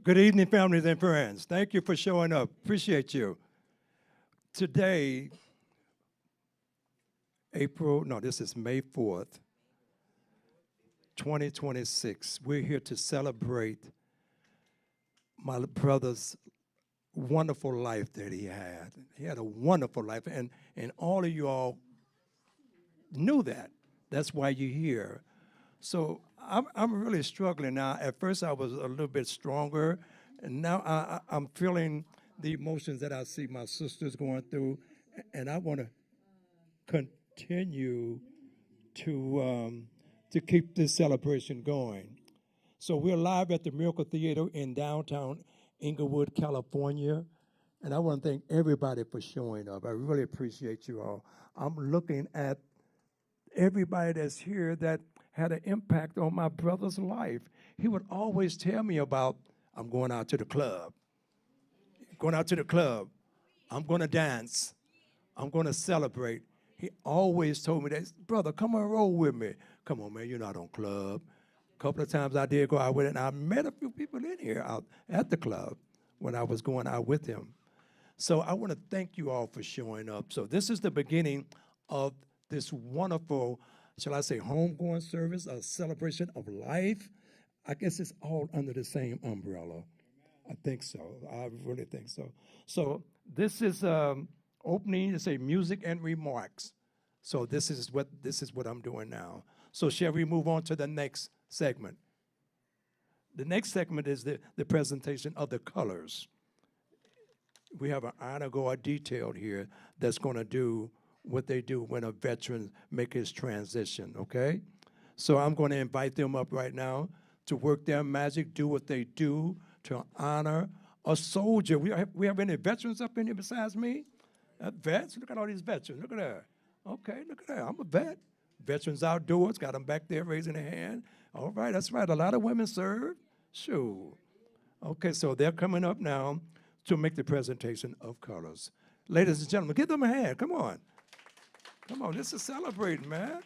Good evening, families and friends. Thank you for showing up. Appreciate you. Today, this is May 4th, 2026. We're here to celebrate my brother's wonderful life that he had. He had a wonderful life, and all of you all knew that. That's why you're here. So I'm really struggling now. At first, I was a little bit stronger, and now I'm feeling the emotions that I see my sisters going through, and I want to continue to keep this celebration going. So we're live at the Miracle Theater in downtown Inglewood, California, and I want to thank everybody for showing up. I really appreciate you all. I'm looking at everybody that's here that had an impact on my brother's life. He would always tell me about, I'm going out to the club, going out to the club, I'm going to dance, I'm going to celebrate. He always told me that, brother, come on, roll with me. Come on, man, you're not on club. A couple of times I did go out with it, and I met a few people in here out at the club when I was going out with him. So I want to thank you all for showing up. So this is the beginning of this wonderful, shall I say, homegoing service, a celebration of life. I guess it's all under the same umbrella. I think so. I really think so. So this is opening to say music and remarks. So this is what I'm doing now. So shall we move on to the next segment? The next segment is the presentation of the colors. We have an honor guard detailed here that's going to do what they do when a veteran make his transition, okay? So I'm going to invite them up right now to work their magic, do what they do to honor a soldier. We have any veterans up in here besides me? Vets? Look at all these veterans. Look at that. Okay, look at that. I'm a vet. Veterans outdoors, got them back there raising their hand. All right, that's right. A lot of women serve. Sure. Okay, so they're coming up now to make the presentation of colors. Ladies and gentlemen, give them a hand. Come on. Come on, this is celebrating, man.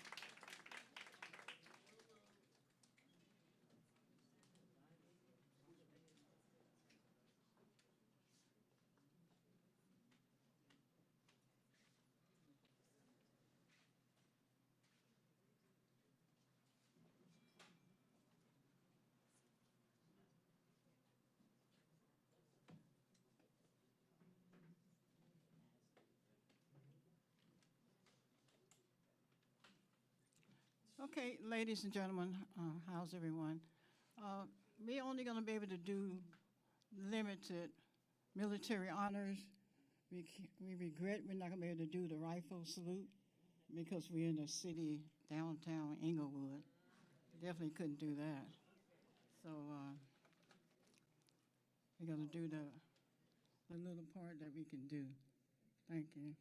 Okay, ladies and gentlemen, how's everyone? Uh, we're only going to be able to do limited military honors. We regret we're not going to be able to do the rifle salute because we're in the city downtown Inglewood. Definitely couldn't do that. So we're going to do the little part that we can do. Thank you.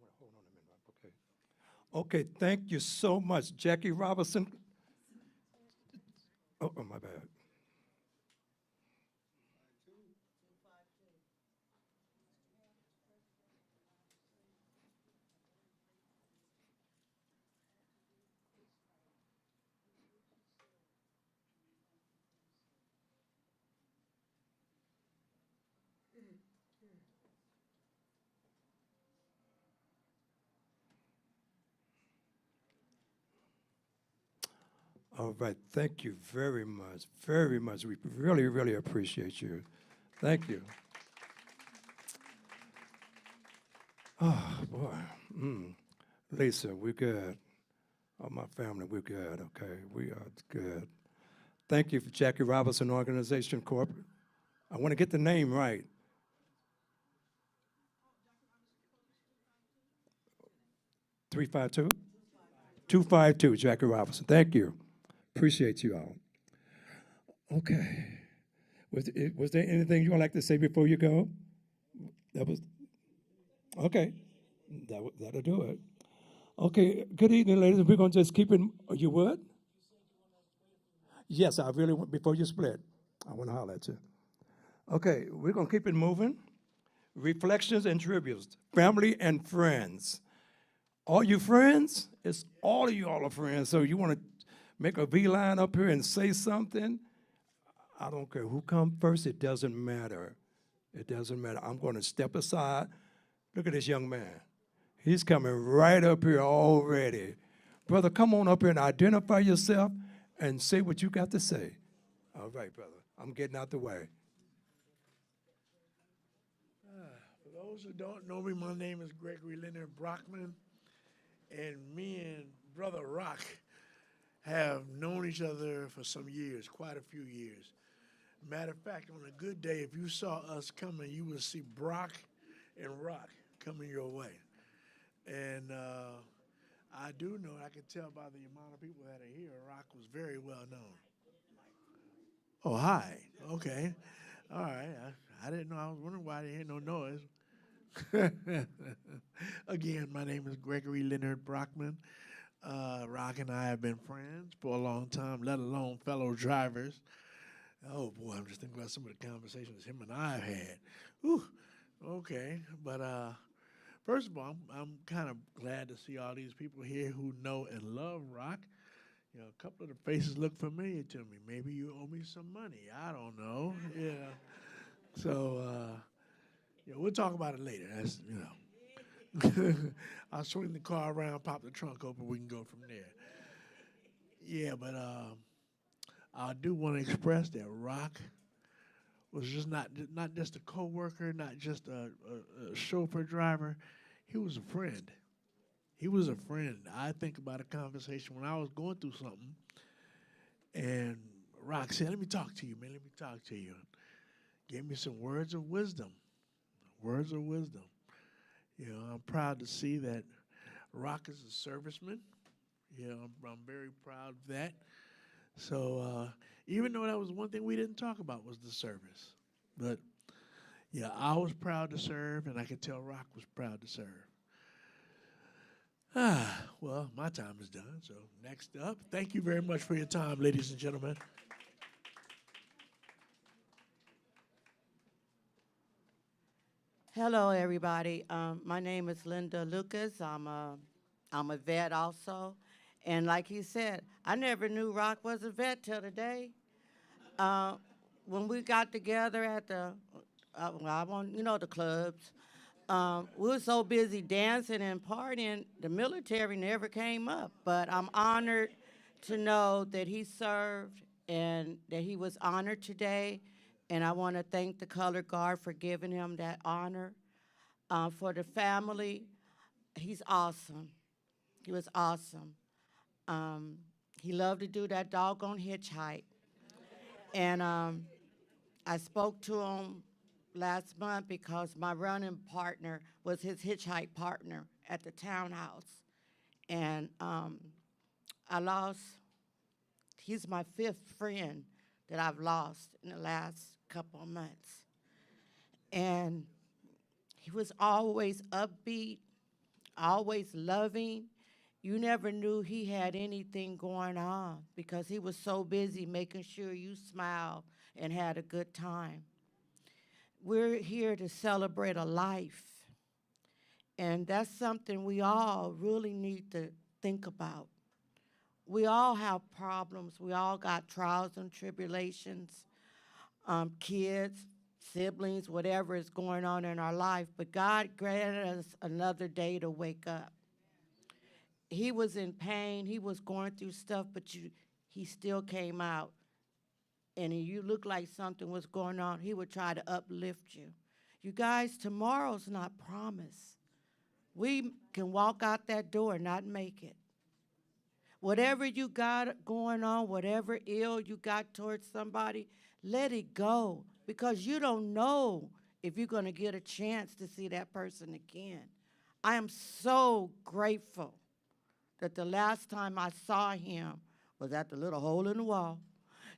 Hold on a minute. Okay. Okay, thank you so much, Jackie Robinson. Oh, my bad. All right, thank you very much, very much. We really, really appreciate you. Thank you. Oh, boy. Lisa, we're good. All my family, we're good, okay? We are good. Thank you for Jackie Robinson Organization Corp. I want to get the name right. 352? 252, Jackie Robinson. Thank you. Appreciate you all. Okay. Was there anything you would like to say before you go? That was, okay. That'll do it. Okay, good evening, ladies. We're going to just keep it. You would? Yes, I really want, before you split, I want to holler at you. Okay, we're going to keep it moving. Reflections and tributes, family and friends. All you friends, it's all of you all are friends. So you want to make a beeline up here and say something? I don't care who comes first, it doesn't matter. It doesn't matter. I'm going to step aside. Look at this young man. He's coming right up here already. Brother, come on up here and identify yourself and say what you got to say. All right, brother. I'm getting out the way. For those who don't know me, my name is Gregory Leonard Brockman, and me and Brother Rock have known each other for some years, quite a few years. Matter of fact, on a good day, if you saw us coming, you would see Brock and Rock coming your way. And I do know, I can tell by the amount of people that are here, Rock was very well known. Oh, hi. Okay. All right. I didn't know. I was wondering why I didn't hear no noise. Again, my name is Gregory Leonard Brockman. Rock and I have been friends for a long time, let alone fellow drivers. Oh boy, I'm just thinking about some of the conversations him and I have had. Whew, okay, but first of all, I'm kind of glad to see all these people here who know and love rock. You know, a couple of the faces look familiar to me. Maybe you owe me some money. I don't know. Yeah. So, yeah, we'll talk about it later. That's I'll swing the car around, pop the trunk open. We can go from there. Yeah, but I do want to express that Rock was just not just a coworker, not just a chauffeur driver. He was a friend. He was a friend. I think about a conversation when I was going through something, and Rock said, "Let me talk to you, man. Let me talk to you." Gave me some words of wisdom. Words of wisdom. You know, I'm proud to see that Rock is a serviceman. You know, I'm very proud of that. So even though that was one thing we didn't talk about was the service, but yeah, I was proud to serve, and I could tell Rock was proud to serve. Well, my time is done. So next up, thank you very much for your time, ladies and gentlemen. Hello, everybody. My name is Linda Lucas. I'm a vet also. And like he said, I never knew Rock was a vet till today. Uh, when we got together at well, I want, the clubs, we were so busy dancing and partying, the military never came up. But I'm honored to know that he served and that he was honored today. And I want to thank the color guard for giving him that honor. For the family, he's awesome. He was awesome. Um, he loved to do that doggone hitchhike. And I spoke to him last month because my running partner was his hitchhike partner at the townhouse. And I lost, he's my fifth friend that I've lost in the last couple of months. And he was always upbeat, always loving. You never knew he had anything going on because he was so busy making sure you smiled and had a good time. We're here to celebrate a life, and that's something we all really need to think about. We all have problems. We all got trials and tribulations, kids, siblings, whatever is going on in our life. But God granted us another day to wake up. He was in pain. He was going through stuff, but he still came out. And you look like something was going on, he would try to uplift you. You guys, tomorrow's not promised. We can walk out that door and not make it. Whatever you got going on, whatever ill you got towards somebody, let it go because you don't know if you're going to get a chance to see that person again. I am so grateful that the last time I saw him was at the little hole in the wall.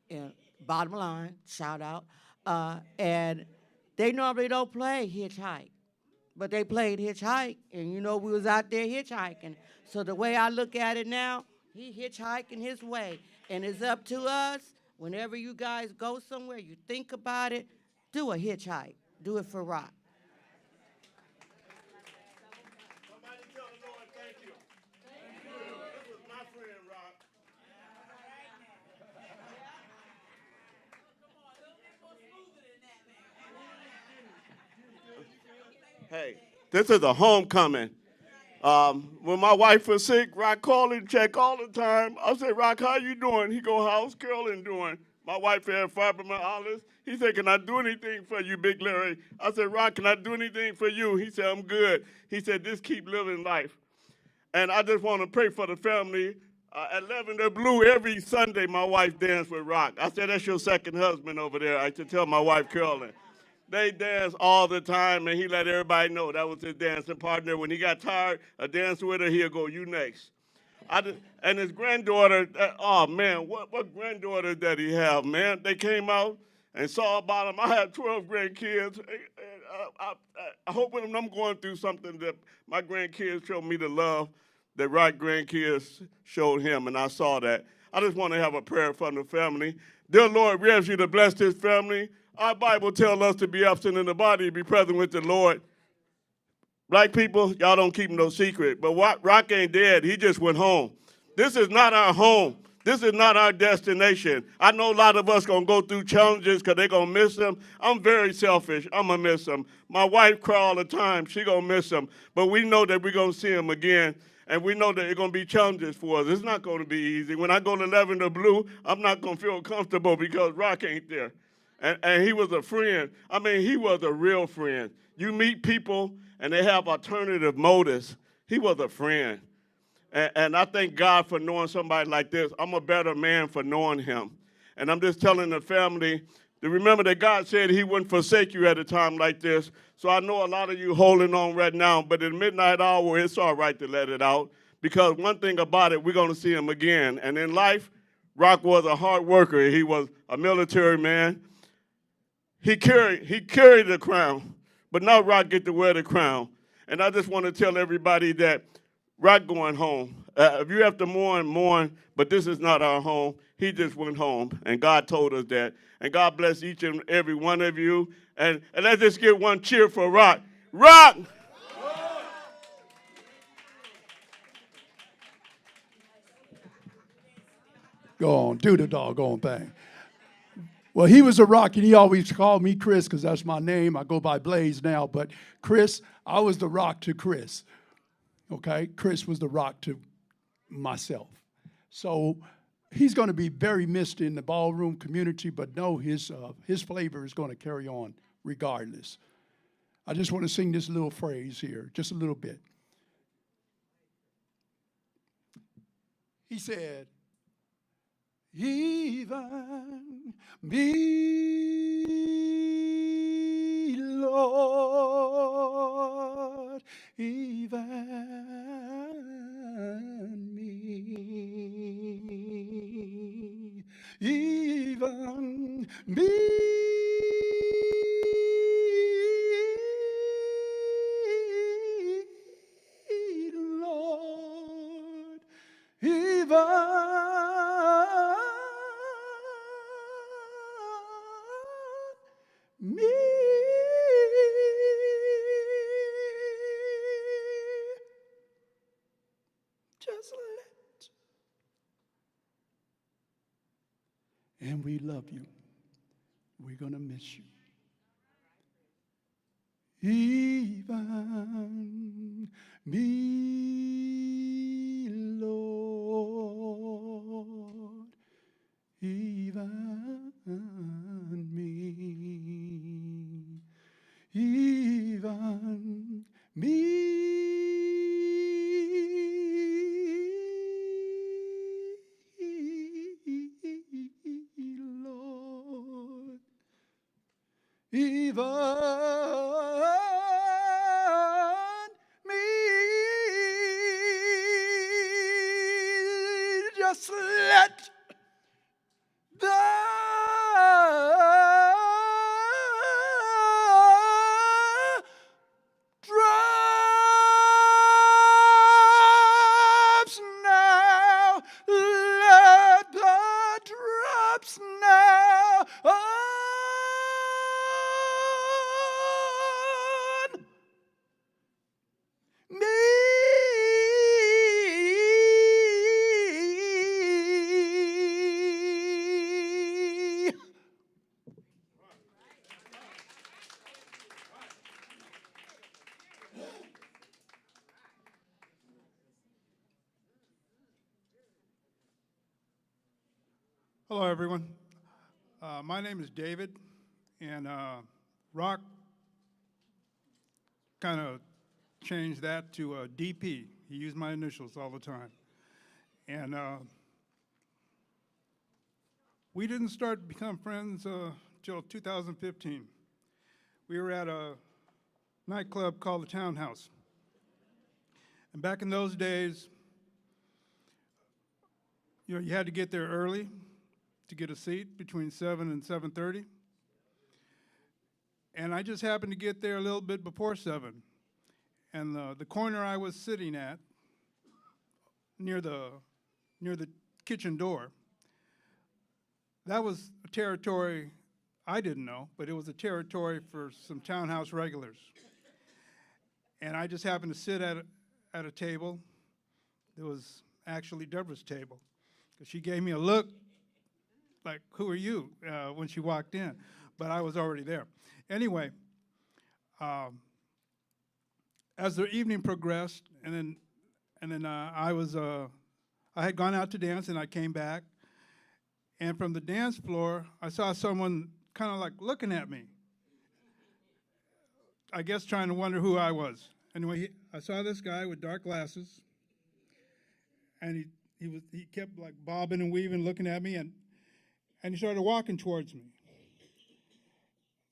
And bottom line, shout out. And they normally don't play hitchhike, but they played hitchhike, and we was out there hitchhiking. So the way I look at it now, he hitchhiking his way, and it's up to us. Whenever you guys go somewhere, you think about it, do a hitchhike. Do it for Rock. Somebody tell the Lord thank you. Thank you. This was my friend, Rock. Hey, this is a homecoming. When my wife was sick, Rock called and check all the time. I said, Rock, how you doing? He go, how's Carolyn doing? My wife had fibromyalgia. He said, can I do anything for you, Big Larry? I said, Rock, can I do anything for you? He said, I'm good. He said, just keep living life. And I just want to pray for the family. At Lavender Blue, every Sunday, my wife danced with Rock. I said, that's your second husband over there. I should tell my wife, Carolyn. They dance all the time, and he let everybody know that was his dancing partner. When he got tired of dancing with her, he'll go, you next. And his granddaughter, oh, man, what granddaughter did he have, man? They came out and saw about him. I have 12 grandkids. I hope when I'm going through something that my grandkids show me the love that right grandkids showed him, and I saw that. I just want to have a prayer for the family. Dear Lord, we ask you to bless this family. Our Bible tells us to be absent in the body, be present with the Lord. Black people, y'all don't keep no secret. But Rock ain't dead. He just went home. This is not our home. This is not our destination. I know a lot of us going to go through challenges because they're going to miss him. I'm very selfish. I'm going to miss him. My wife cry all the time. She going to miss him. But we know that we're going to see him again. And we know that it's going to be challenges for us. It's not going to be easy. When I go to Lavender Blue, I'm not going to feel comfortable because Rock ain't there. And he was a friend. I mean, he was a real friend. You meet people, and they have alternative motives. He was a friend. And I thank God for knowing somebody like this. I'm a better man for knowing him. And I'm just telling the family to remember that God said he wouldn't forsake you at a time like this. So I know a lot of you holding on right now, but in midnight hour, it's all right to let it out. Because one thing about it, we're going to see him again. And in life, Rock was a hard worker. He was a military man. He carried the crown, but now Rock get to wear the crown. And I just want to tell everybody that Rock going home. If you have to mourn, mourn, but this is not our home. He just went home, and God told us that. And God bless each and every one of you. And let's just give one cheer for Rock. Rock! Go on, do the doggone thing. Well, he was a rock, and he always called me Chris because that's my name. I go by Blaze now, but Chris, I was the rock to Chris. Okay, Chris was the rock to myself. So he's going to be very missed in the ballroom community, but no, his flavor is going to carry on regardless. I just want to sing this little phrase here, just a little bit. He said, even me, Lord, even me, even me, we love you. We're going to miss you. Even me, Lord, even me, even me, Lord, even me. Just let the drops now, let the drops now on me. Hello, everyone. My name is David, and Rock kind of changed that to DP. He used my initials all the time. And we didn't start to become friends till 2015. We were at a nightclub called the Townhouse. And back in those days, you had to get there early to get a seat between 7 and 7:30. And I just happened to get there a little bit before 7. And the corner I was sitting at, near the kitchen door, that was a territory I didn't know, but it was a territory for some Townhouse regulars. And I just happened to sit at a table. It was actually Deborah's table, because she gave me a look like, "Who are you?" When she walked in, but I was already there. Anyway, as the evening progressed, and then I had gone out to dance, and I came back, and from the dance floor, I saw someone kind of like looking at me, I guess trying to wonder who I was. Anyway, I saw this guy with dark glasses, and he kept like bobbing and weaving, looking at me, and he started walking towards me.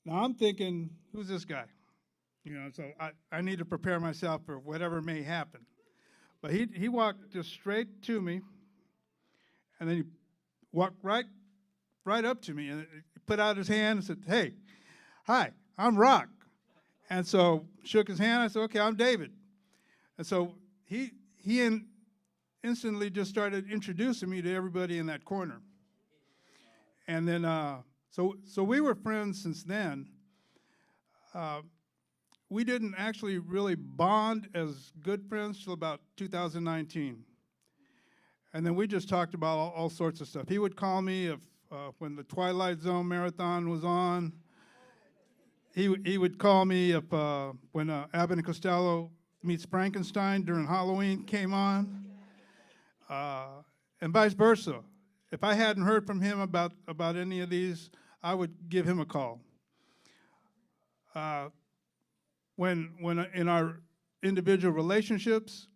Now I'm thinking, who's this guy? So I need to prepare myself for whatever may happen. But he walked just straight to me, and then he walked right up to me, and he put out his hand and said, "Hey, hi, I'm Rock." And so shook his hand. I said, "Okay, I'm David." And so he instantly just started introducing me to everybody in that corner. And then so we were friends since then. We didn't actually really bond as good friends till about 2019. And then we just talked about all sorts of stuff. He would call me if when the Twilight Zone marathon was on. He would call me if when Abbott and Costello Meets Frankenstein during Halloween came on, and vice versa. If I hadn't heard from him about any of these, I would give him a call. When in our individual relationships,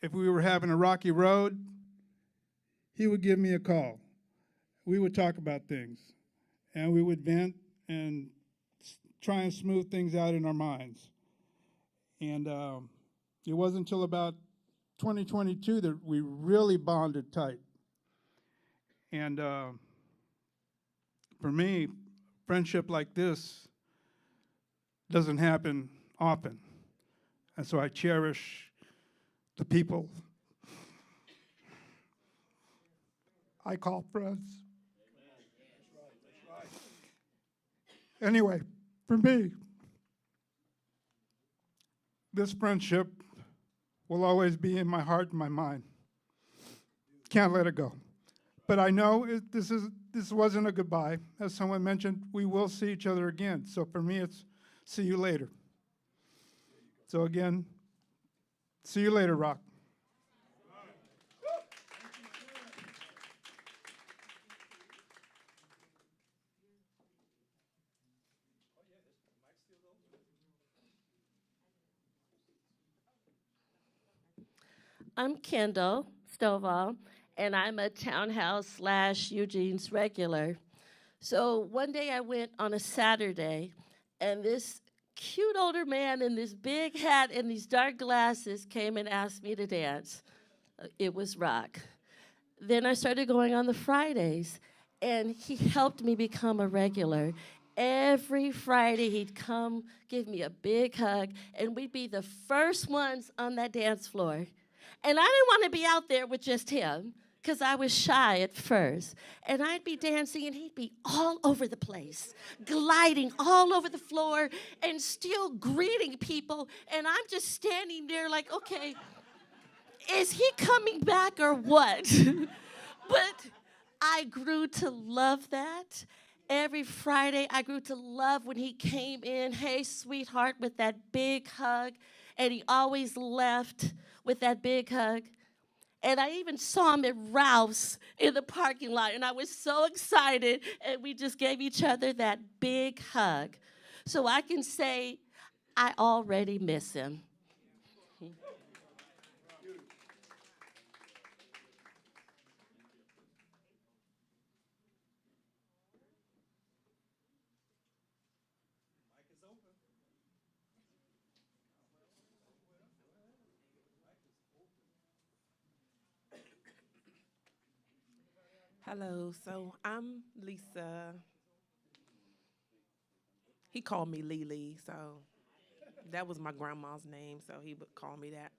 if we were having a rocky road, he would give me a call. We would talk about things, and we would vent and try and smooth things out in our minds. And it wasn't until about 2022 that we really bonded tight. And for me, friendship like this doesn't happen often. And so I cherish the people I call friends. Anyway, for me, this friendship will always be in my heart and my mind. Can't let it go. But I know this this wasn't a goodbye. As someone mentioned, we will see each other again. So for me, it's see you later. So again, see you later, Rock. I'm Kendall Stovall, and I'm a Townhouse slash Eugene's regular. So one day I went on a Saturday, and this cute older man in this big hat and these dark glasses came and asked me to dance. It was Rock. Then I started going on the Fridays, and he helped me become a regular. Every Friday, he'd come give me a big hug, and we'd be the first ones on that dance floor. And I didn't want to be out there with just him because I was shy at first. And I'd be dancing, and he'd be all over the place, gliding all over the floor and still greeting people. And I'm just standing there like, okay, is he coming back or what? But I grew to love that. Every Friday, I grew to love when he came in, hey, sweetheart, with that big hug. And he always left with that big hug. And I even saw him at Ralph's in the parking lot, and I was so excited, and we just gave each other that big hug. So I can say I already miss him. Hello, so I'm Lisa. He called me Lily, so that was my grandma's name, so he would call me that.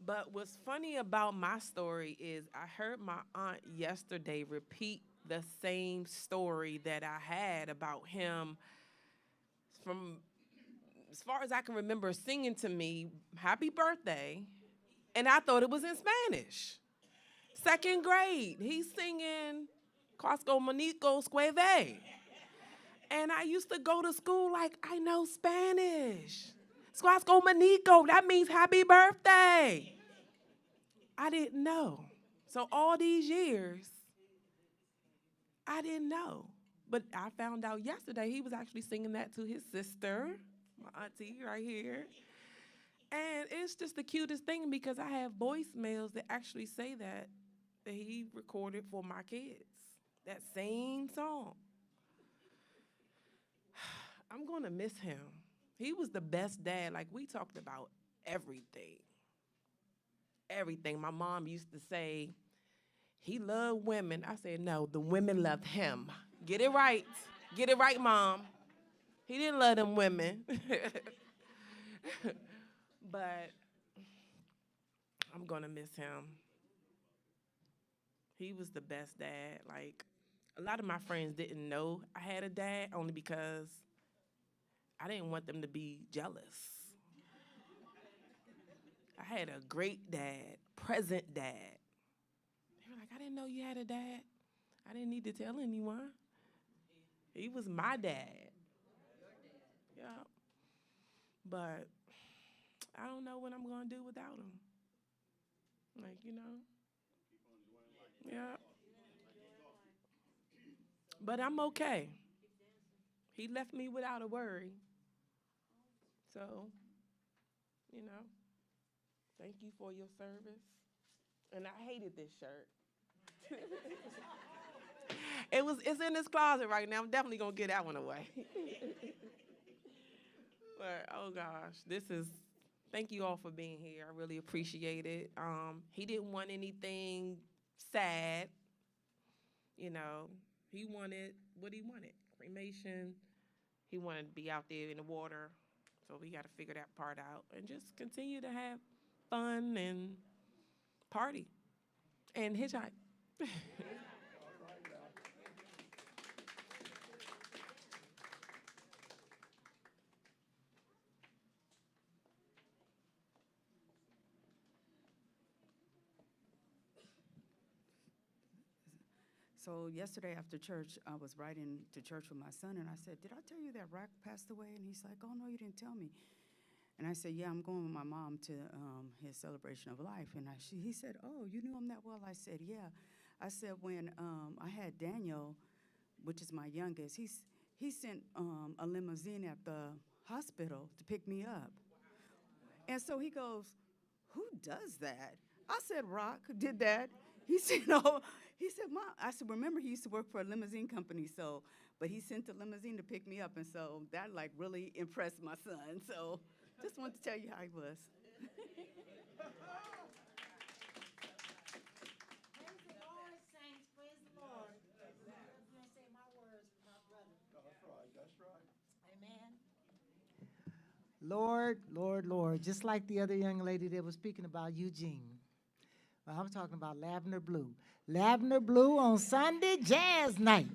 But what's funny about my story is I heard my aunt yesterday repeat the same story that I had about him from as far as I can remember singing to me happy birthday, and I thought it was in Spanish. Second grade, he's singing Costco Monico Squeve. And I used to go to school like, I know Spanish. Squasco Manico, that means happy birthday. I didn't know. So all these years, I didn't know. But I found out yesterday he was actually singing that to his sister, my auntie right here. And it's just the cutest thing because I have voicemails that actually say that he recorded for my kids. That same song. I'm gonna miss him. He was the best dad. Like we talked about everything. Everything. My mom used to say, he loved women. I said, no, the women loved him. Get it right. Get it right, Mom. He didn't love them women. But I'm gonna miss him. He was the best dad. Like a lot of my friends didn't know I had a dad only because I didn't want them to be jealous. I had a great dad, present dad. They were like, I didn't know you had a dad. I didn't need to tell anyone. He was my dad. Yeah. But I don't know what I'm going to do without him. Like, you know. Yeah. But I'm okay. He left me without a worry. So, you know, thank you for your service. And I hated this shirt. It's in this closet right now. I'm definitely gonna get that one away. But oh gosh, thank you all for being here. I really appreciate it. He didn't want anything sad, you know. He wanted what he wanted. Cremation. He wanted to be out there in the water. So we gotta figure that part out and just continue to have fun and party and hitchhike. So yesterday after church, I was riding to church with my son, and I said, "Did I tell you that Rock passed away?" And he's like, "Oh no, you didn't tell me." And I said, "Yeah, I'm going with my mom to his celebration of life." And he said, "Oh, you knew him that well?" I said, "Yeah." I said, when I had Daniel, which is my youngest, he sent a limousine at the hospital to pick me up. And so he goes, "Who does that?" I said, "Rock did that." He said, "No." He said, "Mom." I said, "Remember, he used to work for a limousine company, so, but he sent a limousine to pick me up, and so that like really impressed my son. So just wanted to tell you how he was." Praise the Lord, saints. Praise the Lord. I'm going to say my words for my brother. That's right, that's right. Amen. Lord, Lord, Lord, just like the other young lady that was speaking about Eugene. Well, I'm talking about Lavender Blue. Lavender Blue on Sunday jazz night.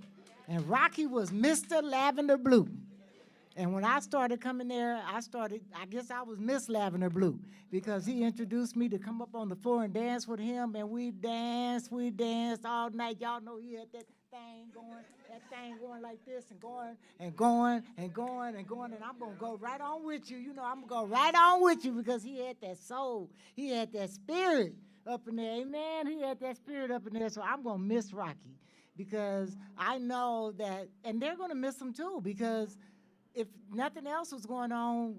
And Rocky was Mr. Lavender Blue. And when I started coming there, I guess I was Miss Lavender Blue, because he introduced me to come up on the floor and dance with him, and we danced all night. Y'all know he had that thing going like this and going and going and going and going, and I'm gonna go right on with you. You know, I'm gonna go right on with you because he had that soul. He had that spirit up in there. Amen. He had that spirit up in there. So I'm gonna miss Rocky because I know that, and they're gonna miss him too, because if nothing else was going on,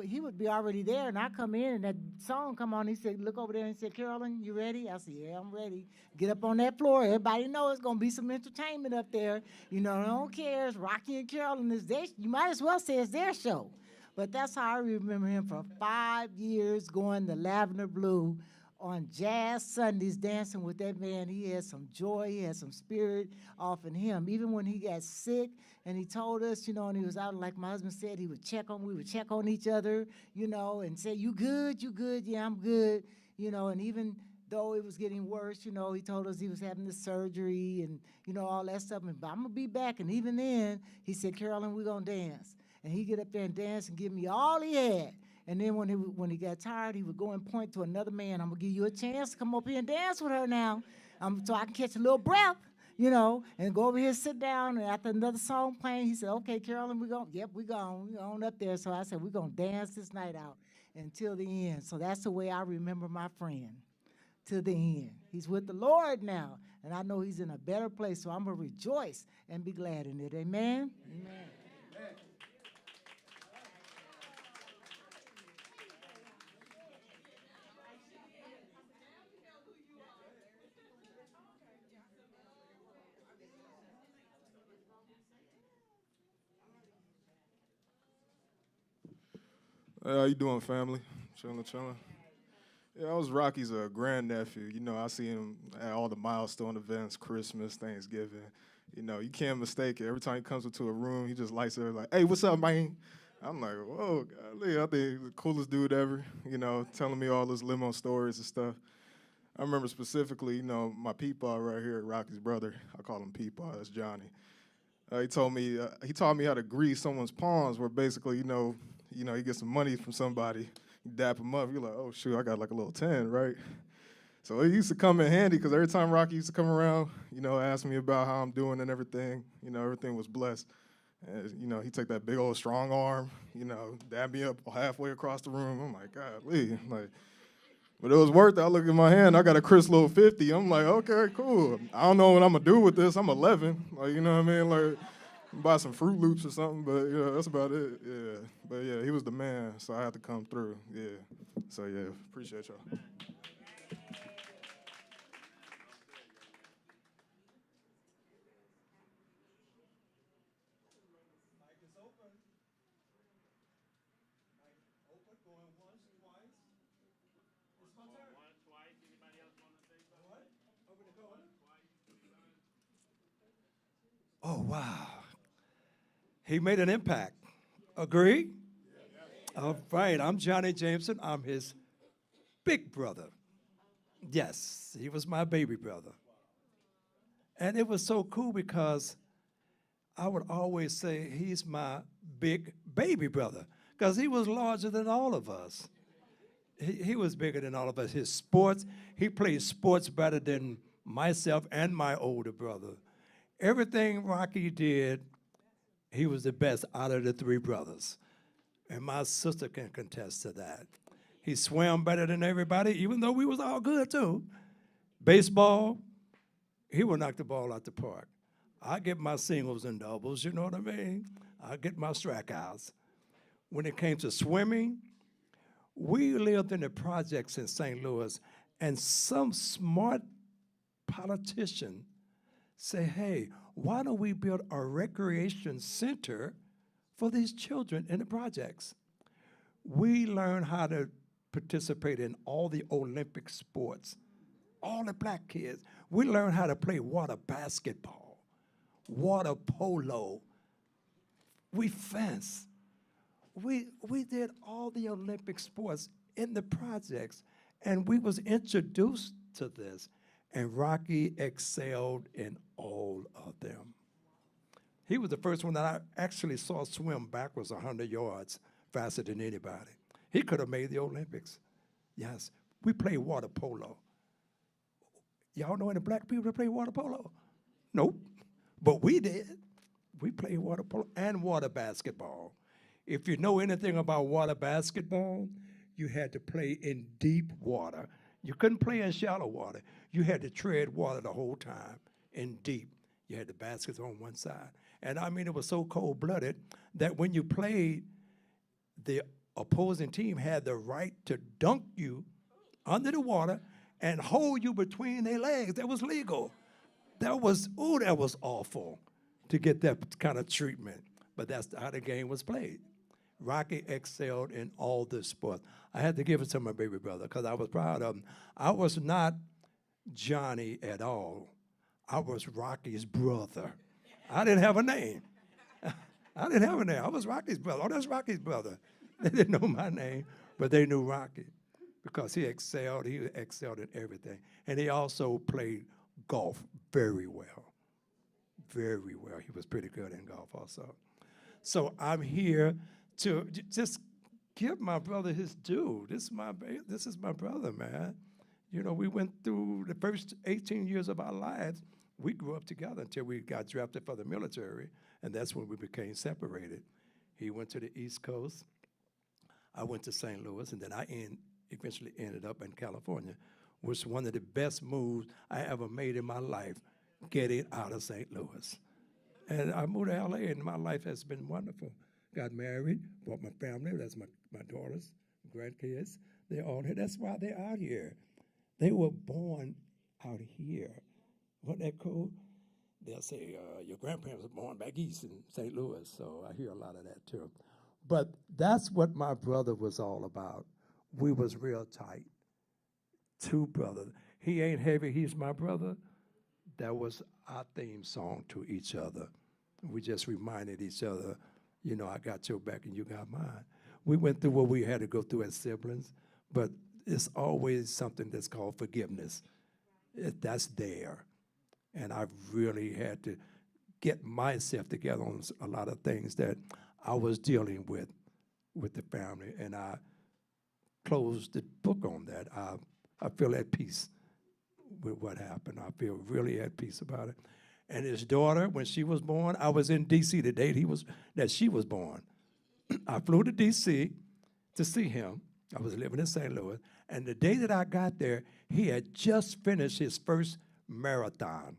he would be already there. And I come in and that song come on. He said, "Look over there," and said, "Carolyn, you ready?" I said, "Yeah, I'm ready." Get up on that floor. Everybody knows it's gonna be some entertainment up there. You know, no one cares. Rocky and Carolyn is their. You might as well say it's their show. But that's how I remember him for 5 years, going to Lavender Blue on Jazz Sundays, dancing with that man. He had some joy, he had some spirit off in him. Even when he got sick and he told us, you know, and he was out, like my husband said, we would check on each other, you know, and say, "You good? You good?" "Yeah, I'm good." You know, and even though it was getting worse, you know, he told us he was having the surgery and, you know, all that stuff. But I'm gonna be back. And even then, he said, "Carolyn, we're gonna dance." And he'd get up there and dance and give me all he had. And then when he got tired, he would go and point to another man. "I'm gonna give you a chance to come up here and dance with her now, so I can catch a little breath, you know, and go over here, sit down." And after another song playing, he said, "Okay, Carolyn, we going up there." So I said, "We're gonna dance this night out until the end." So that's the way I remember my friend, to the end. He's with the Lord now, and I know he's in a better place. So I'm gonna rejoice and be glad in it. Amen. Amen. How you doing, family? Chilling, chilling. Yeah, I was Rocky's grandnephew. You know, I see him at all the milestone events, Christmas, Thanksgiving. You know, you can't mistake it. Every time he comes into a room, he just lights it like, "Hey, what's up, man?" I'm like, "Whoa, golly, I think he's the coolest dude ever." You know, telling me all his limo stories and stuff. I remember specifically, you know, my peepaw right here, Rocky's brother. I call him peepaw. That's Johnny. He taught me how to grease someone's palms, where basically, you get some money from somebody, you dap him up, you're like, "Oh shoot, I got like a little 10, right?" So it used to come in handy because every time Rocky used to come around, ask me about how I'm doing and everything, everything was blessed. And, he'd take that big old strong arm, dab me up halfway across the room. I'm like, "Golly," but it was worth it. I look at my hand, I got a Chris Little 50. I'm like, "Okay, cool. I don't know what I'm gonna do with this. I'm 11, like, you know what I mean? Like, buy some Fruit Loops or something, but that's about it. Yeah, but yeah, he was the man, so I had to come through. Yeah, so yeah, appreciate y'all. Oh, wow. He made an impact. Agree? All right. I'm Johnny Jameson. I'm his big brother. Yes, he was my baby brother. And it was so cool because I would always say he's my big baby brother because he was larger than all of us. He was bigger than all of us. His sports, he played sports better than myself and my older brother. Everything Rocky did, he was the best out of the three brothers. And my sister can contest to that. He swam better than everybody, even though we was all good too. Baseball, he would knock the ball out the park. I get my singles and doubles, you know what I mean? I get my strikeouts. When it came to swimming, we lived in the projects in St. Louis, and some smart politician say, hey, why don't we build a recreation center for these children in the projects? We learned how to participate in all the Olympic sports, all the black kids. We learned how to play water basketball, water polo. We fenced. We did all the Olympic sports in the projects, and we was introduced to this, and Rocky excelled in all of them. He was the first one that I actually saw swim backwards 100 yards faster than anybody. He could have made the Olympics. Yes, we played water polo. Y'all know any black people that play water polo? Nope, but we did. We played water polo and water basketball. If you know anything about water basketball, you had to play in deep water. You couldn't play in shallow water. You had to tread water the whole time in deep. You had the baskets on one side. And I mean, it was so cold-blooded that when you played, the opposing team had the right to dunk you under the water and hold you between their legs. That was legal. That was awful to get that kind of treatment. But that's how the game was played. Rocky excelled in all the sports. I had to give it to my baby brother because I was proud of him. I was not Johnny at all. I was Rocky's brother. I didn't have a name. I didn't have a name. I was Rocky's brother. Oh, that's Rocky's brother. They didn't know my name, but they knew Rocky because he excelled. He excelled in everything. And he also played golf very well. Very well. He was pretty good in golf also. So I'm here to just give my brother his due. This is my brother, man. You know, we went through the first 18 years of our lives. We grew up together until we got drafted for the military, and that's when we became separated. He went to the East Coast. I went to St. Louis, and then I eventually ended up in California, which was one of the best moves I ever made in my life, getting out of St. Louis. And I moved to L.A., and my life has been wonderful. Got married, brought my family. That's my daughters, grandkids. They're all here. That's why they're out here. They were born out here. Wasn't that cool? They'll say, your grandparents were born back east in St. Louis, so I hear a lot of that too. But that's what my brother was all about. We was real tight. Two brothers. He ain't heavy, he's my brother. That was our theme song to each other. We just reminded each other, you know, I got your back and you got mine. We went through what we had to go through as siblings, but it's always something that's called forgiveness. That's there. And I've really had to get myself together on a lot of things that I was dealing with the family, and I closed the book on that. I feel at peace with what happened. I feel really at peace about it. And his daughter, when she was born, I was in D.C. the day that she was born. I flew to D.C. to see him. I was living in St. Louis. And the day that I got there, he had just finished his first marathon,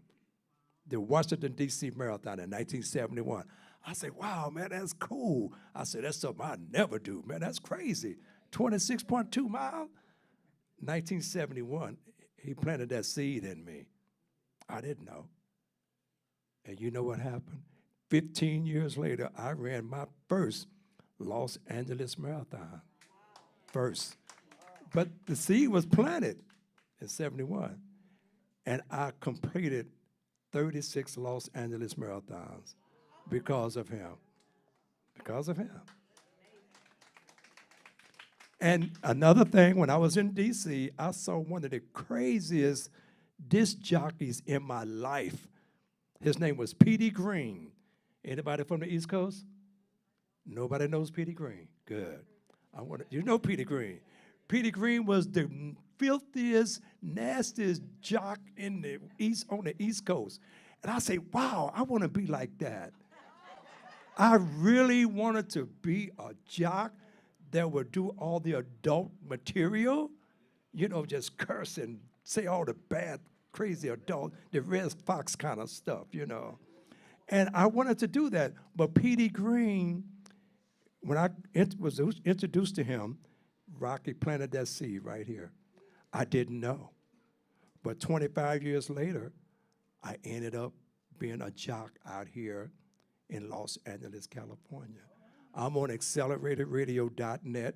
the Washington, D.C. Marathon in 1971. I said, wow, man, that's cool. I said, that's something I never do, man. That's crazy. 26.2 miles? 1971, he planted that seed in me. I didn't know. And you know what happened? 15 years later, I ran my first Los Angeles Marathon. First. But the seed was planted in 71. And I completed 36 Los Angeles marathons because of him. Because of him. And another thing, when I was in D.C., I saw one of the craziest disc jockeys in my life. His name was Petey Green. Anybody from the East Coast? Nobody knows Petey Green. Good. You know Petey Green. Petey Green was the filthiest, nastiest jock on the East Coast. And I say, wow, I want to be like that. I really wanted to be a jock that would do all the adult material, just curse and say all the bad, crazy adult, the Red Fox kind of stuff. And I wanted to do that. But Petey Green, when I was introduced to him, Rocky planted that seed right here. I didn't know. But 25 years later, I ended up being a jock out here in Los Angeles, California. I'm on acceleratedradio.net.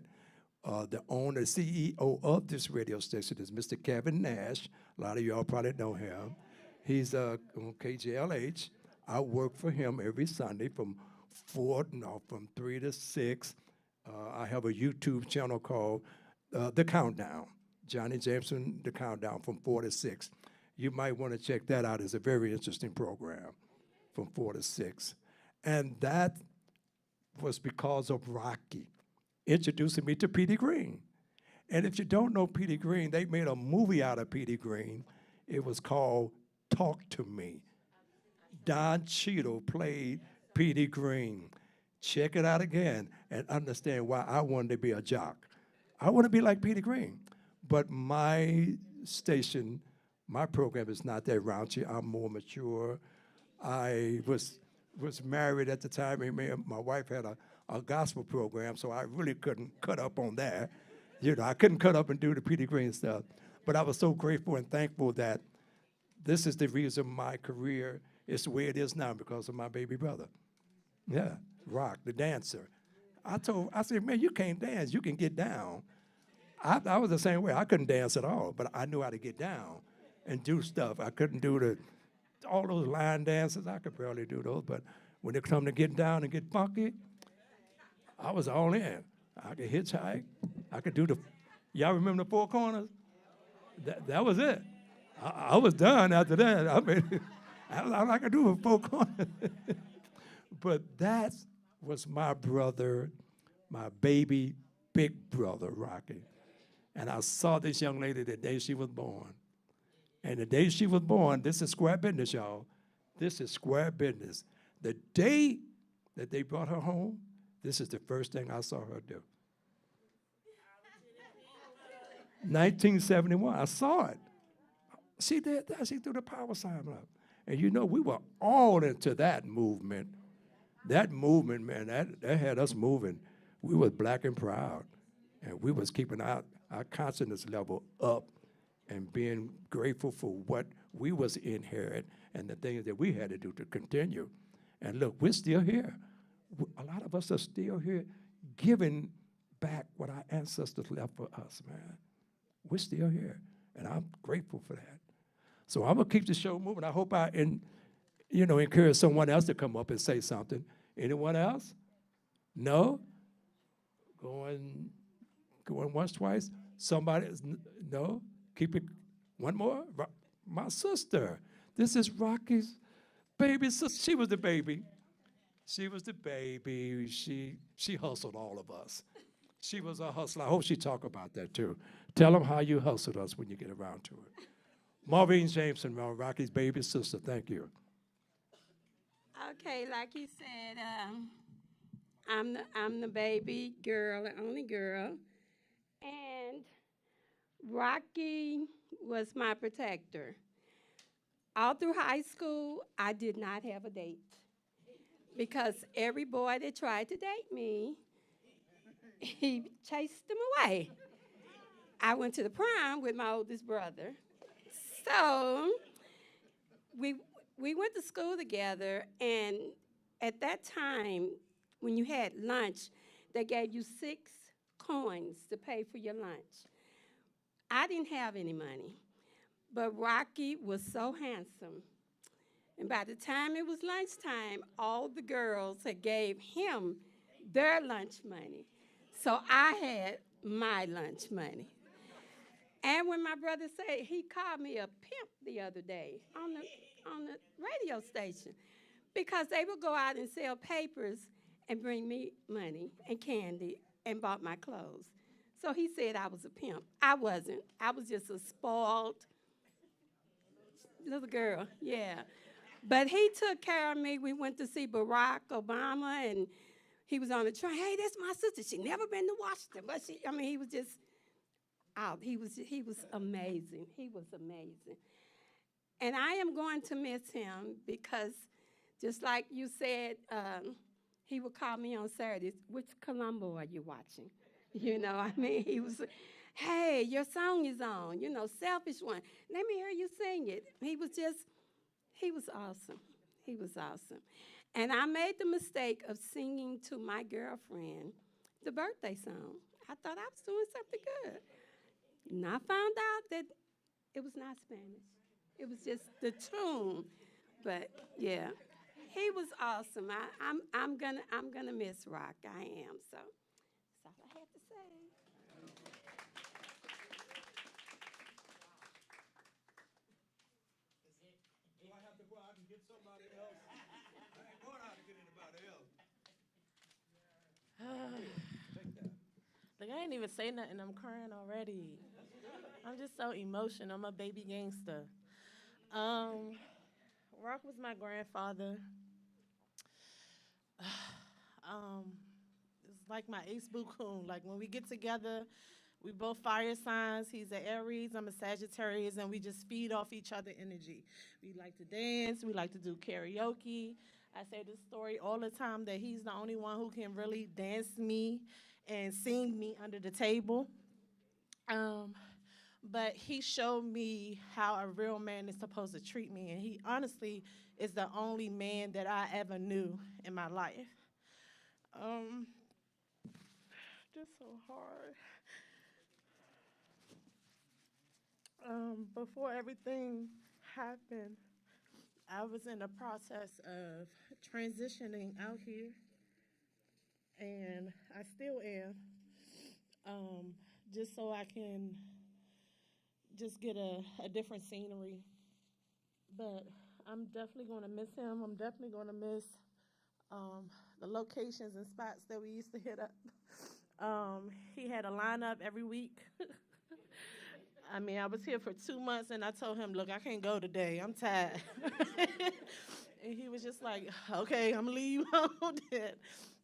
The owner, CEO of this radio station is Mr. Kevin Nash. A lot of y'all probably know him. He's on KJLH. I work for him every Sunday from 3 to 6. I have a YouTube channel called The Countdown. Johnny Jameson, The Countdown, from 4 to 6. You might want to check that out. It's a very interesting program from 4 to 6. And that was because of Rocky introducing me to Petey Green. And if you don't know Petey Green, they made a movie out of Petey Green. It was called Talk to Me. Don Cheadle played Petey Green. Check it out again and understand why I wanted to be a jock. I want to be like Petey Green. But my station, my program is not that raunchy. I'm more mature. I was married at the time. My wife had a gospel program, so I really couldn't cut up on that. I couldn't cut up and do the Petey Green stuff. But I was so grateful and thankful that this is the reason my career is the way it is now, because of my baby brother. Yeah, Rock, the dancer. I said, man, you can't dance, you can get down. I was the same way. I couldn't dance at all, but I knew how to get down and do stuff. I couldn't do all those line dances. I could barely do those, but when it come to getting down and get funky, I was all in. I could hitchhike. I could do y'all remember the four corners? That was it. I was done after that. I mean, all I could do was four corners. But that was my brother, my baby big brother, Rocky. And I saw this young lady the day she was born. And the day she was born, this is square business, y'all. This is square business. The day that they brought her home, this is the first thing I saw her do. 1971, I saw it. She did that. She threw the power sign up. And we were all into that movement. That movement, man, that had us moving. We was black and proud. And we was keeping our consciousness level up and being grateful for what we was inherit and the things that we had to do to continue. And look, we're still here. A lot of us are still here giving back what our ancestors left for us, man. We're still here, and I'm grateful for that. So I'm gonna keep the show moving. I hope I encourage someone else to come up and say something. Anyone else? No? Going once, twice? Somebody, no? Keep it, one more? My sister. This is Rocky's baby sister. She was the baby. She was the baby. She hustled all of us. She was a hustler. I hope she talk about that too. Tell them how you hustled us when you get around to it. Maureen Jameson, Rocky's baby sister. Thank you. Okay, like you said, I'm the baby girl, the only girl, and Rocky was my protector. All through high school, I did not have a date because every boy that tried to date me, he chased them away. I went to the prom with my oldest brother. So we went to school together, and at that time, when you had lunch, they gave you 6 coins to pay for your lunch. I didn't have any money, but Rocky was so handsome. And by the time it was lunchtime, all the girls had gave him their lunch money. So I had my lunch money. And when my brother said, he called me a pimp the other day on the radio station, because they would go out and sell papers and bring me money and candy and bought my clothes. So he said I was a pimp. I wasn't. I was just a spoiled little girl, yeah. But he took care of me. We went to see Barack Obama, and he was on the train. Hey, that's my sister. She never been to Washington, but he was just out. He was amazing. He was amazing. And I am going to miss him because, just like you said, he would call me on Saturdays. Which Columbo are you watching? He was, hey, your song is on. Selfish One. Let me hear you sing it. He was awesome. He was awesome. And I made the mistake of singing to my girlfriend the birthday song. I thought I was doing something good. And I found out that it was not Spanish. It was just the tune. But yeah, he was awesome. I'm gonna miss Rock. I am. So that's all I have to say. Do I have to go out and get somebody else? I ain't going out to get anybody else. Take that. Like, I ain't even say nothing. I'm crying already. I'm just so emotional. I'm a baby gangster. Rock was my grandfather. It's like my ace boo coon. Like, when we get together, we both fire signs. He's an Aries, I'm a Sagittarius, and we just feed off each other energy. We like to dance. We like to do karaoke. I say this story all the time that he's the only one who can really dance me and sing me under the table. But he showed me how a real man is supposed to treat me, and he honestly is the only man that I ever knew in my life. Just so hard. Before everything happened, I was in the process of transitioning out here, and I still am, just so I can just get a different scenery. But I'm definitely going to miss him. I'm definitely going to miss the locations and spots that we used to hit up. He had a lineup every week. I was here for 2 months, and I told him, look, I can't go today. I'm tired. And he was just like, okay, I'm going to leave you alone then.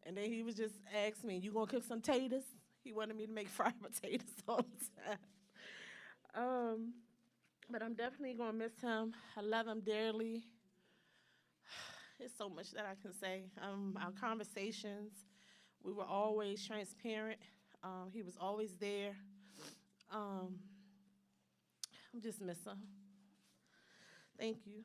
And then he was just asking me, you going to cook some taters? He wanted me to make fried potatoes all the time. But I'm definitely going to miss him. I love him dearly. There's so much that I can say. Our conversations, we were always transparent. He was always there. I'm just miss him. Thank you.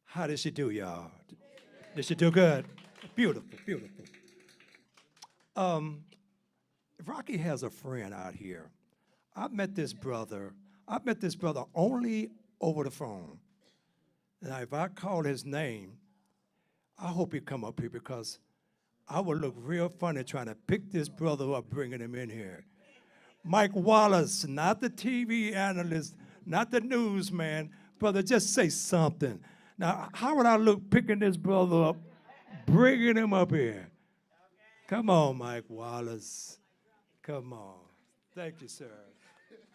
How did she do, y'all? Did she do good? Beautiful, beautiful. Rocky has a friend out here. I've met this brother only over the phone. Now, if I call his name, I hope he come up here because I would look real funny trying to pick this brother up, bringing him in here. Mike Wallace, not the TV analyst, not the newsman. Brother, just say something. Now, how would I look picking this brother up, bringing him up here? Come on, Mike Wallace. Come on. Thank you, sir.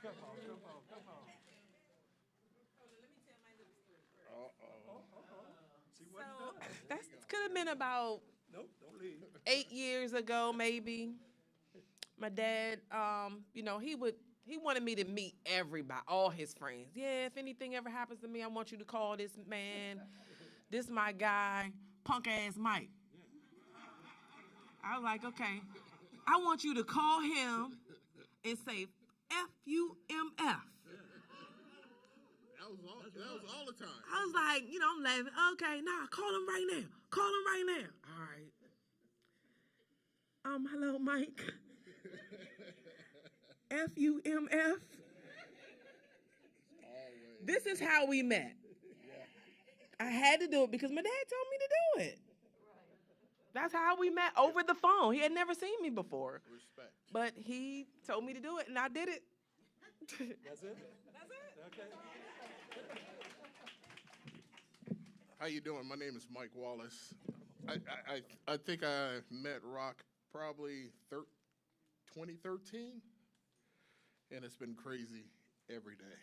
Come on, come on, come on. So that could have been about 8 years ago, maybe. My dad, he wanted me to meet everybody, all his friends. Yeah, if anything ever happens to me, I want you to call this man. This my guy, punk ass Mike. I was like, okay, I want you to call him and say FUMF. That was all the time. I was like, I'm laughing. Okay, nah, call him right now. Call him right now. All right. Hello, Mike. FUMF. This is how we met. I had to do it because my dad told me to do it. That's how we met over the phone. He had never seen me before. Respect. But he told me to do it, and I did it. That's it? That's it. Okay. How you doing? My name is Mike Wallace. I think I met Rock probably 2013, and it's been crazy every day.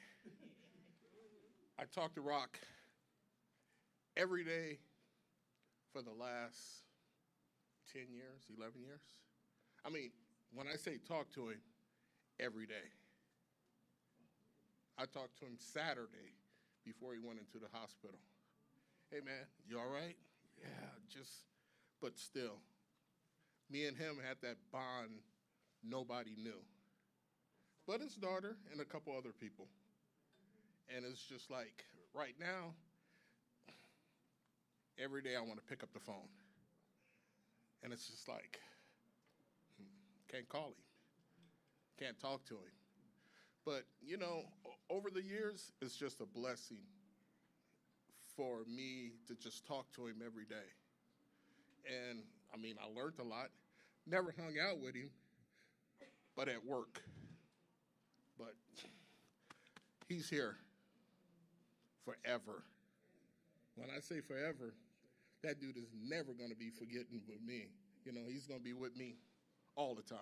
I talk to Rock every day for the last 10 years, 11 years. I mean, when I say talk to him, every day. I talked to him Saturday before he went into the hospital. Hey man, you all right? Yeah, but still, me and him had that bond nobody knew. But his daughter and a couple other people. And it's just like, right now, every day I want to pick up the phone. And it's just like, can't call him, can't talk to him. But, you know, over the years, it's just a blessing for me to just talk to him every day. And, I mean, I learned a lot. Never hung out with him, but at work. But he's here forever. When I say forever, that dude is never going to be forgetting with me. You know, he's going to be with me all the time.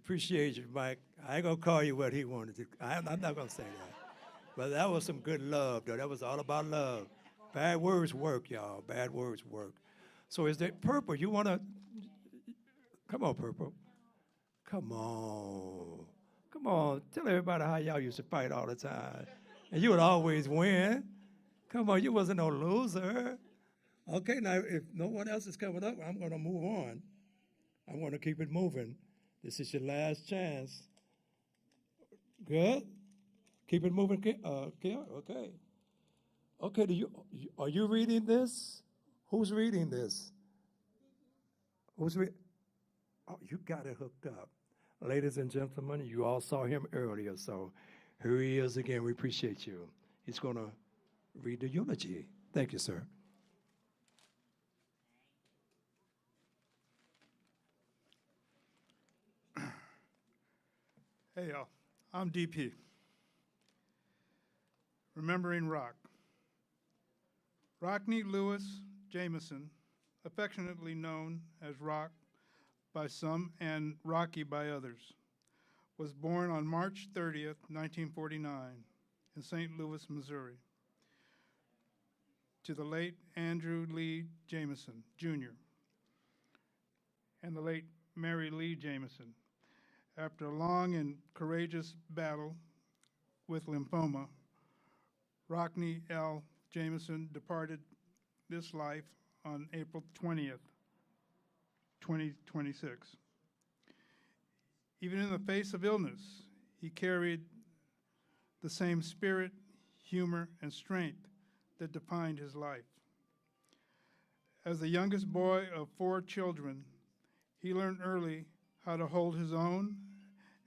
Appreciate you, Mike. I ain't gonna call you what he wanted to. I'm not gonna say that. But that was some good love, though. That was all about love. Bad words work, y'all. Bad words work. So is that Purple? You wanna? Come on, Purple. Come on. Come on. Tell everybody how y'all used to fight all the time, and you would always win. Come on, you wasn't no loser. Okay, now if no one else is coming up, I'm gonna move on. I'm gonna keep it moving. This is your last chance. Good? Keep it moving, Kim? Okay. Okay, are you reading this? Who's reading this? Who's reading? Oh, you got it hooked up. Ladies and gentlemen, you all saw him earlier, so here he is again. We appreciate you. He's going to read the eulogy. Thank you, sir. Hey, y'all. I'm DP. Remembering Rock. Rockne Lewis Jameson, affectionately known as Rock by some and Rocky by others, was born on March 30th, 1949, in St. Louis, Missouri, to the late Andrew Lee Jameson, Jr., and the late Mary Lee Jameson. After a long and courageous battle with lymphoma, Rockne L. Jameson departed this life on April 20th, 2026. Even in the face of illness, he carried the same spirit, humor, and strength that defined his life. As the youngest boy of 4 children, he learned early how to hold his own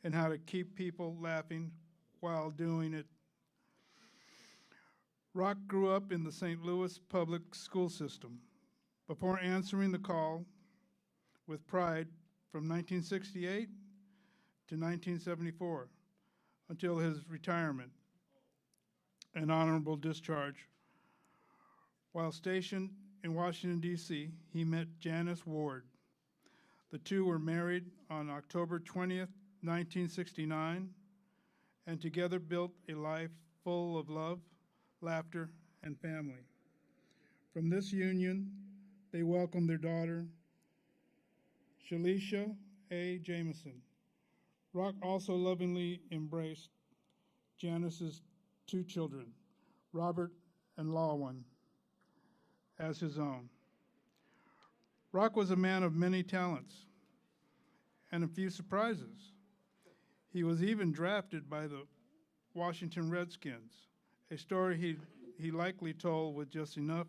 and how to keep people laughing while doing it. Rock grew up in the St. Louis public school system before answering the call with pride from 1968 to 1974 until his retirement and honorable discharge. While stationed in Washington, D.C., he met Janice Ward. The two were married on October 20th, 1969, and together built a life full of love, laughter, and family. From this union, they welcomed their daughter, Shalisha A. Jameson. Rock also lovingly embraced Janice's 2 children, Robert and Lawan, as his own. Rock was a man of many talents and a few surprises. He was even drafted by the Washington Redskins, a story he likely told with just enough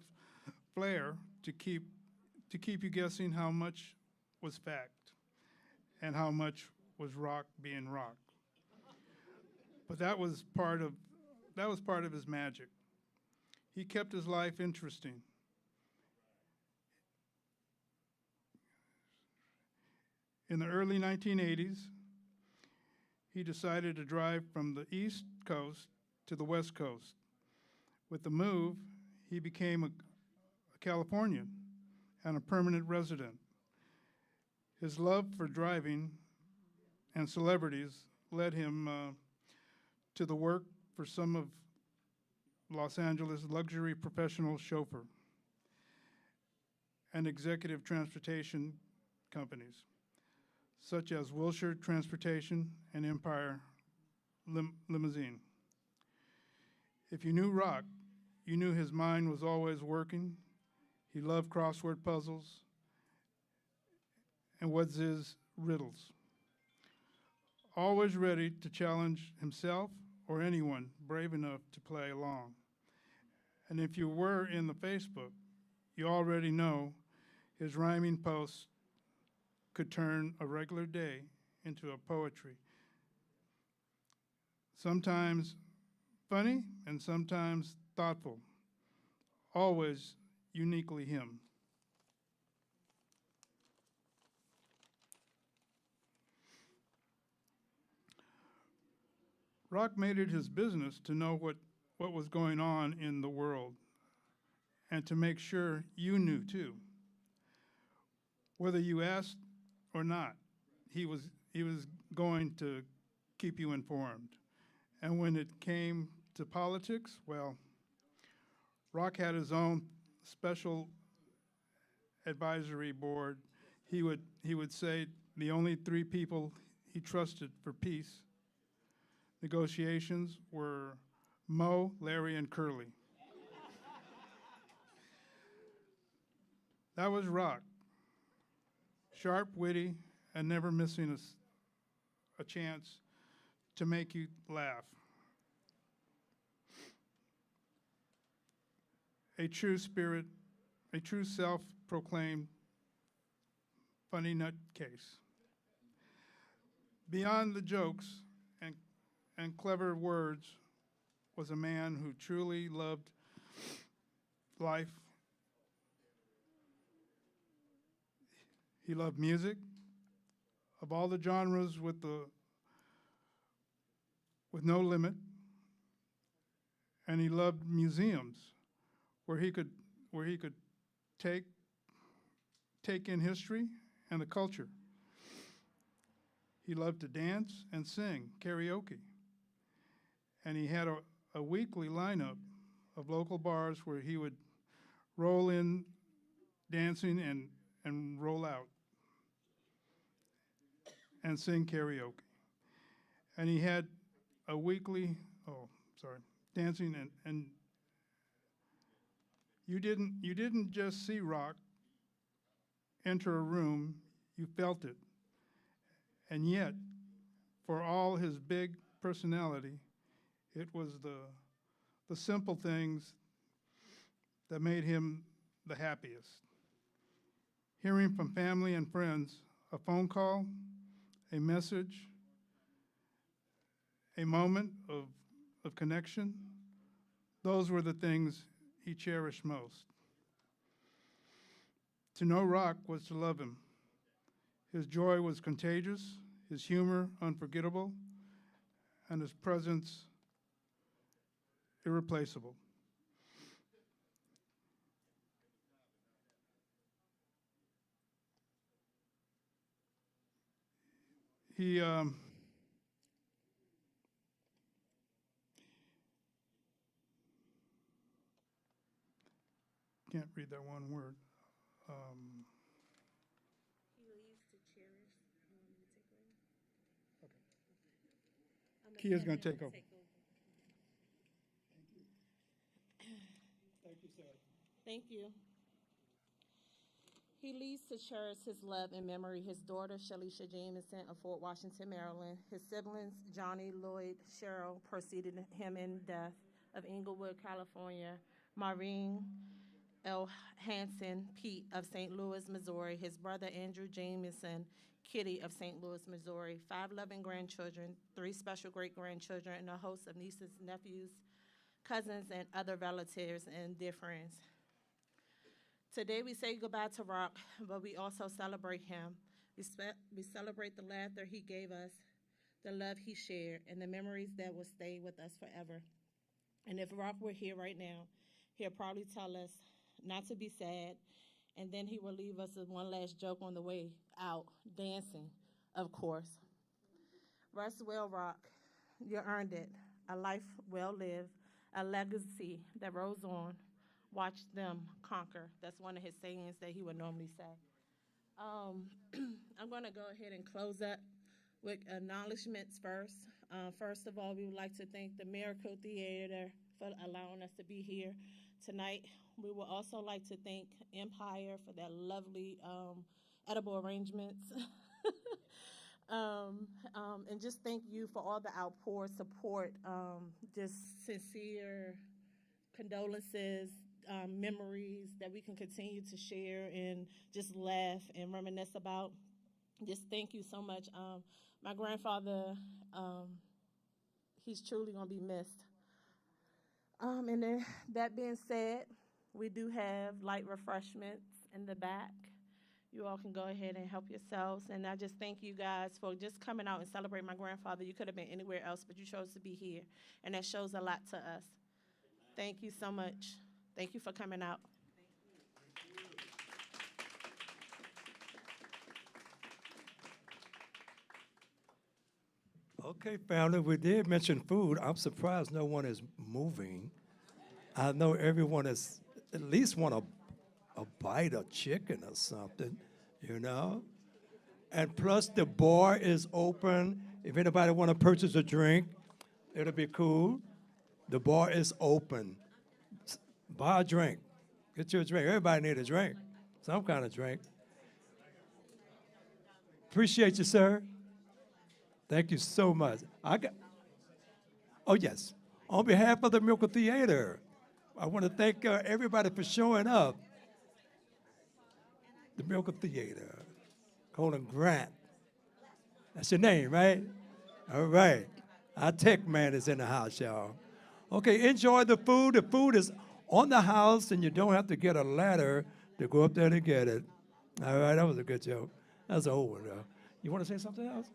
flair to keep you guessing how much was fact and how much was Rock being Rock. But that was part of his magic. He kept his life interesting. In the early 1980s, he decided to drive from the East Coast to the West Coast. With the move, he became a Californian and a permanent resident. His love for driving and celebrities led him to the work for some of Los Angeles' luxury professional chauffeur and executive transportation companies, such as Wilshire Transportation and Empire Limousine. If you knew Rock, you knew his mind was always working. He loved crossword puzzles and what's his riddles. Always ready to challenge himself or anyone brave enough to play along. And if you were in the Facebook, you already know his rhyming posts could turn a regular day into a poetry. Sometimes funny and sometimes thoughtful, always uniquely him. Rock made it his business to know what was going on in the world and to make sure you knew too. Whether you asked or not, he was going to keep you informed. And when it came to politics, well, Rock had his own special advisory board. He would say the only three people he trusted for peace negotiations were Mo, Larry, and Curly. That was Rock. Sharp, witty, and never missing a chance to make you laugh. A true spirit, a true self-proclaimed funny nutcase. Beyond the jokes and clever words was a man who truly loved life. He loved music of all the genres with no limit, and he loved museums where he could take in history and the culture. He loved to dance and sing karaoke, and he had a weekly lineup of local bars where he would roll in dancing and roll out and sing karaoke. And he had a weekly, dancing and you didn't just see Rock enter a room, you felt it. And yet, for all his big personality, it was the simple things that made him the happiest. Hearing from family and friends, a phone call, a message, a moment of connection, those were the things he cherished most. To know Rock was to love him. His joy was contagious, his humor unforgettable, and his presence irreplaceable. He can't read that one word. Kia's going to take over. Thank you, sir. Thank you. He leads to cherish his love and memory his daughter, Shalisha Jameson of Fort Washington, Maryland. His siblings, Johnny, Lloyd, Cheryl, preceded him in death of Inglewood, California. Maureen L. Hanson, Pete of St. Louis, Missouri. His brother, Andrew Jameson, Kitty of St. Louis, Missouri. 5 loving grandchildren, 3 special great-grandchildren, and a host of nieces, nephews, cousins, and other relatives and dear friends. Today we say goodbye to Rock, but we also celebrate him. We celebrate the laughter he gave us, the love he shared, and the memories that will stay with us forever. And if Rock were here right now, he'll probably tell us not to be sad, and then he will leave us with one last joke on the way out, dancing, of course. Rest well, Rock. You earned it. A life well lived, a legacy that rolls on. Watch them conquer. That's one of his sayings that he would normally say. Um, I'm going to go ahead and close up with acknowledgments first. First of all, we would like to thank the Miracle Theater for allowing us to be here tonight. We would also like to thank Empire for their lovely edible arrangements. And just thank you for all the outpour support, just sincere condolences, memories that we can continue to share and just laugh and reminisce about. Just thank you so much. My grandfather, um, he's truly going to be missed. And then that being said, we do have light refreshments in the back. You all can go ahead and help yourselves. And I just thank you guys for just coming out and celebrate my grandfather. You could have been anywhere else, but you chose to be here. And that shows a lot to us. Thank you so much. Thank you for coming out. Okay, family, we did mention food. I'm surprised no one is moving. I know everyone is at least want a bite of chicken or something, you know? And plus the bar is open. If anybody want to purchase a drink, it'll be cool. The bar is open. Buy a drink. Get you a drink. Everybody need a drink, some kind of drink. Appreciate you, sir. Thank you so much. Oh, yes. On behalf of the Miracle Theater, I want to thank everybody for showing up. The Miracle Theater, Colin Grant. That's your name, right? All right. Our tech man is in the house, y'all. Okay, enjoy the food. The food is on the house, and you don't have to get a ladder to go up there to get it. All right, that was a good joke. That's an old one, though. You want to say something else?